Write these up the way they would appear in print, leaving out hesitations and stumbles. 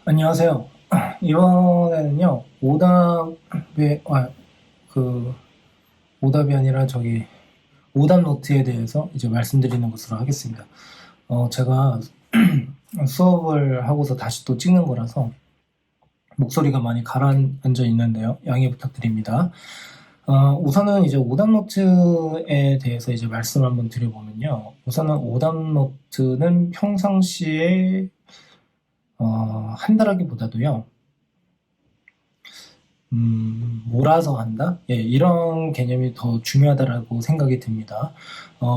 안녕하세요. 이번에는요, 그, 오답이 아니라 오답 노트에 대해서 이제 말씀드리는 것으로 하겠습니다. 제가 수업을 하고서 다시 또 찍는 거라서 목소리가 많이 가라앉아 있는데요. 양해 부탁드립니다. 우선은 이제 오답 노트에 대해서 이제 말씀을 한번 드려보면요. 우선은 오답 노트는 평상시에 한다라기보다도요, 몰아서 한다? 예, 이런 개념이 더 중요하다라고 생각이 듭니다.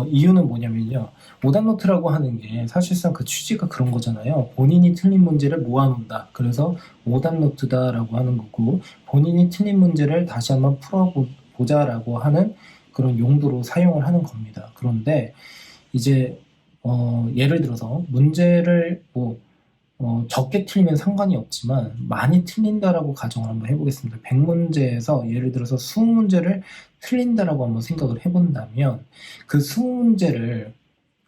이유는 뭐냐면요. 오답노트라고 하는 게 사실상 그 취지가 그런 거잖아요. 본인이 틀린 문제를 모아놓는다. 그래서 오답노트다라고 하는 거고, 본인이 틀린 문제를 다시 한번 풀어보자라고 하는 그런 용도로 사용을 하는 겁니다. 그런데 이제, 예를 들어서 문제를 적게 틀리면 상관이 없지만 많이 틀린다라고 가정을 한번 해보겠습니다. 100문제에서 예를 들어서 20문제를 틀린다라고 한번 생각을 해본다면 그 20문제를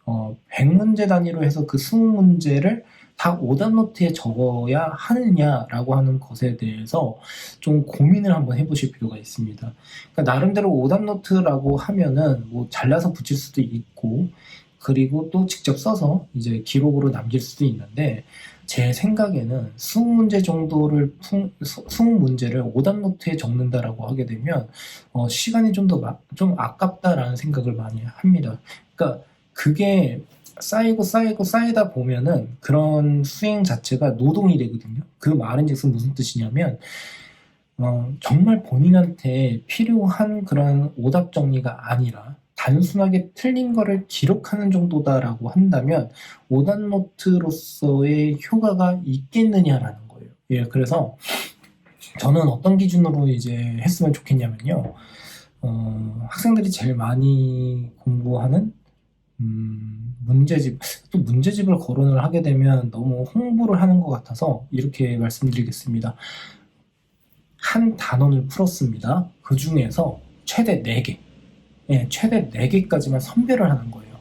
100문제 단위로 해서 그 20문제를 다 오답노트에 적어야 하느냐라고 하는 것에 대해서 좀 고민을 한번 해보실 필요가 있습니다. 그러니까 나름대로 오답노트라고 하면은 뭐 잘라서 붙일 수도 있고 그리고 또 직접 써서 이제 기록으로 남길 수도 있는데 제 생각에는 20문제 정도를 20문제를 오답노트에 적는다라고 하게 되면 시간이 좀 아깝다라는 생각을 많이 합니다. 그러니까 그게 쌓이다 보면은 그런 수행 자체가 노동이 되거든요. 그 말인즉슨 무슨 뜻이냐면 정말 본인한테 필요한 그런 오답 정리가 아니라 단순하게 틀린 거를 기록하는 정도다라고 한다면 오답노트로서의 효과가 있겠느냐라는 거예요. 예, 그래서 저는 어떤 기준으로 이제 했으면 좋겠냐면요. 학생들이 제일 많이 공부하는 문제집을 거론을 하게 되면 너무 홍보를 하는 것 같아서 이렇게 말씀드리겠습니다. 한 단원을 풀었습니다. 그 중에서 최대 4개. 예, 최대 4개까지만 선별을 하는 거예요.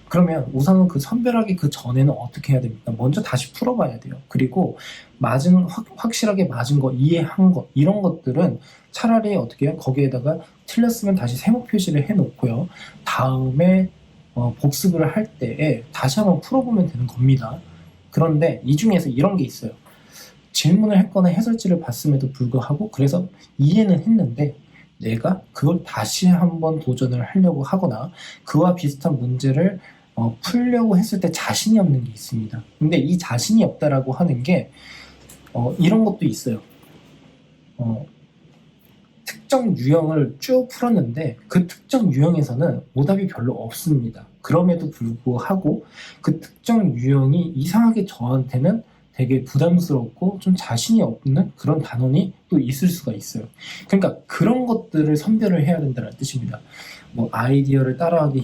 그러면 우선은 그 선별하기 그 전에는 어떻게 해야 됩니까? 먼저 다시 풀어봐야 돼요. 그리고 확실하게 맞은 거, 이해한 거, 이런 것들은 차라리 어떻게 해요? 거기에다가 틀렸으면 다시 세모 표시를 해놓고요. 다음에 복습을 할 때에 다시 한번 풀어보면 되는 겁니다. 그런데 이 중에서 이런 게 있어요. 질문을 했거나 해설지를 봤음에도 불구하고 그래서 이해는 했는데 내가 그걸 다시 한번 도전을 하려고 하거나 그와 비슷한 문제를 풀려고 했을 때 자신이 없는 게 있습니다. 근데 이 자신이 없다라고 하는 게 이런 것도 있어요. 특정 유형을 쭉 풀었는데 그 특정 유형에서는 오답이 별로 없습니다. 그럼에도 불구하고 그 특정 유형이 이상하게 저한테는 되게 부담스럽고 좀 자신이 없는 그런 단원이 또 있을 수가 있어요. 그러니까 그런 것들을 선별을 해야 된다는 뜻입니다. 뭐 아이디어를 따라하기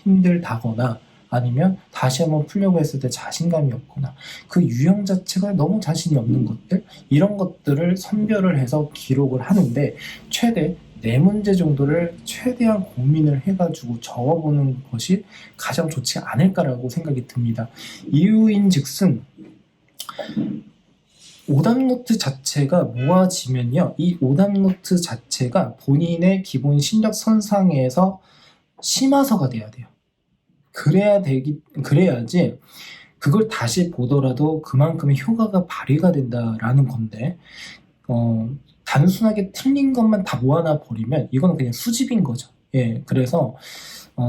힘들다거나 아니면 다시 한번 풀려고 했을 때 자신감이 없거나 그 유형 자체가 너무 자신이 없는 것들 이런 것들을 선별을 해서 기록을 하는데 최대 4문제 정도를 최대한 고민을 해가지고 적어보는 것이 가장 좋지 않을까라고 생각이 듭니다. 이유인즉슨 오답노트 자체가 모아지면요. 이 오답노트 자체가 본인의 기본 실력 선상에서 심화서가 돼야 돼요. 그래야지 그걸 다시 보더라도 그만큼의 효과가 발휘가 된다라는 건데, 단순하게 틀린 것만 다 모아놔 버리면 이거는 그냥 수집인 거죠. 예, 그래서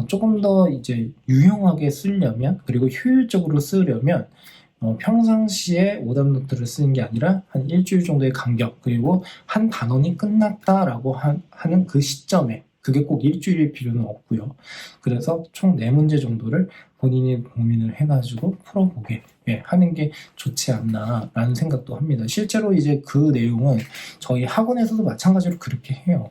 조금 더 이제 유용하게 쓰려면 그리고 효율적으로 쓰려면 평상시에 오답노트를 쓰는 게 아니라 한 일주일 정도의 간격 그리고 한 단원이 끝났다라고 하는 그 시점에 그게 꼭 일주일일 필요는 없고요. 그래서 총 4문제 정도를 본인이 고민을 해가지고 풀어보게 하는 게 좋지 않나라는 생각도 합니다. 실제로 이제 그 내용은 저희 학원에서도 마찬가지로 그렇게 해요.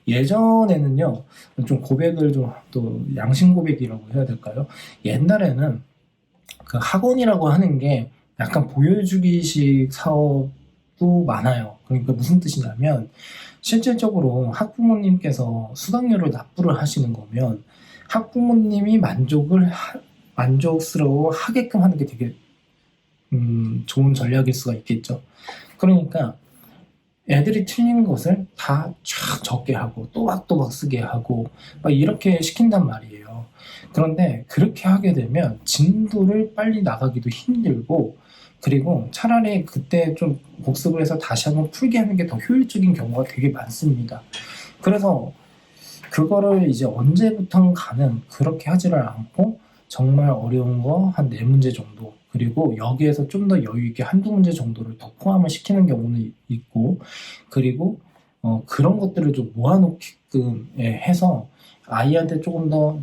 예전에는요, 좀 고백을 좀 또 양심 고백이라고 해야 될까요? 옛날에는 그 학원이라고 하는 게 약간 보여주기식 사업도 많아요. 그러니까 무슨 뜻이냐면 실질적으로 학부모님께서 수강료를 납부를 하시는 거면 학부모님이 만족스러워 하게끔 하는 게 되게 좋은 전략일 수가 있겠죠. 그러니까 애들이 틀린 것을 다 쫙 적게 하고 또박또박 쓰게 하고 막 이렇게 시킨단 말이에요. 그런데 그렇게 하게 되면 진도를 빨리 나가기도 힘들고, 그리고 차라리 그때 좀 복습을 해서 다시 한번 풀게 하는 게 더 효율적인 경우가 되게 많습니다. 그래서 그거를 이제 언제부턴가는 그렇게 하지를 않고 정말 어려운 거 한 4문제 정도, 그리고 여기에서 좀 더 여유 있게 한두 문제 정도를 더 포함을 시키는 경우는 있고, 그리고 그런 것들을 좀 모아놓게끔 해서 아이한테 조금 더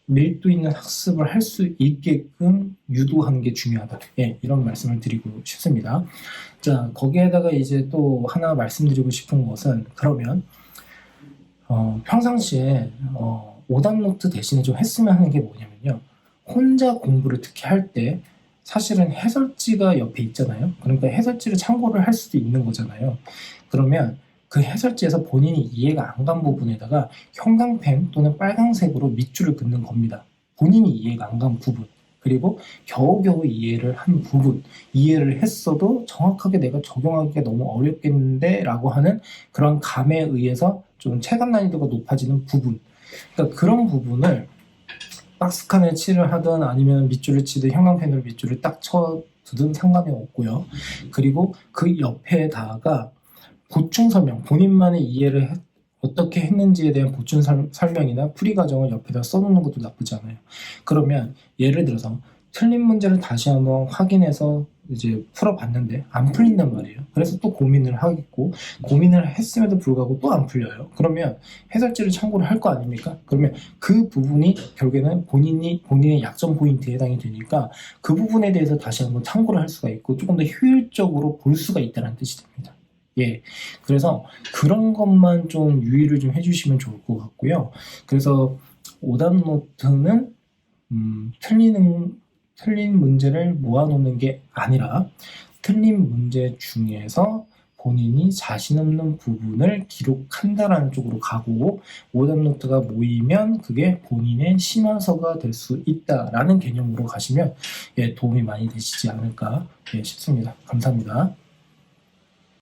밀도 있는 학습을 할 수 있게끔 유도하는 게 중요하다. 예, 이런 말씀을 드리고 싶습니다. 자, 거기에다가 이제 또 하나 말씀드리고 싶은 것은, 그러면 평상시에 오답노트 대신에 좀 했으면 하는 게 뭐냐면요. 혼자 공부를 특히 할 때 사실은 해설지가 옆에 있잖아요. 그러니까 해설지를 참고를 할 수도 있는 거잖아요. 그러면 그 해설지에서 본인이 이해가 안 간 부분에다가 형광펜 또는 빨강색으로 밑줄을 긋는 겁니다. 본인이 이해가 안 간 부분, 그리고 겨우겨우 이해를 한 부분, 이해를 했어도 정확하게 내가 적용하기가 너무 어렵겠는데 라고 하는 그런 감에 의해서 좀 체감 난이도가 높아지는 부분, 그러니까 그런 부분을 박스칸에 칠을 하든 아니면 밑줄을 치든 형광펜으로 밑줄을 딱 쳐두든 상관이 없고요. 그리고 그 옆에다가 보충 설명, 본인만의 이해를 어떻게 했는지에 대한 보충 설명이나 풀이 과정을 옆에다 써놓는 것도 나쁘지 않아요. 그러면 예를 들어서 틀린 문제를 다시 한번 확인해서 이제 풀어봤는데 안 풀린단 말이에요. 그래서 또 고민을 하겠고, 고민을 했음에도 불구하고 또 안 풀려요. 그러면 해설지를 참고를 할 거 아닙니까? 그러면 그 부분이 결국에는 본인의 약점 포인트에 해당이 되니까 그 부분에 대해서 다시 한번 참고를 할 수가 있고 조금 더 효율적으로 볼 수가 있다는 뜻이 됩니다. 예, 그래서 그런 것만 좀 유의를 좀 해주시면 좋을 것 같고요. 그래서 오답노트는 틀린 문제를 모아놓는 게 아니라 틀린 문제 중에서 본인이 자신 없는 부분을 기록한다라는 쪽으로 가고, 오답노트가 모이면 그게 본인의 심화서가 될 수 있다라는 개념으로 가시면 도움이 많이 되시지 않을까 싶습니다. 감사합니다.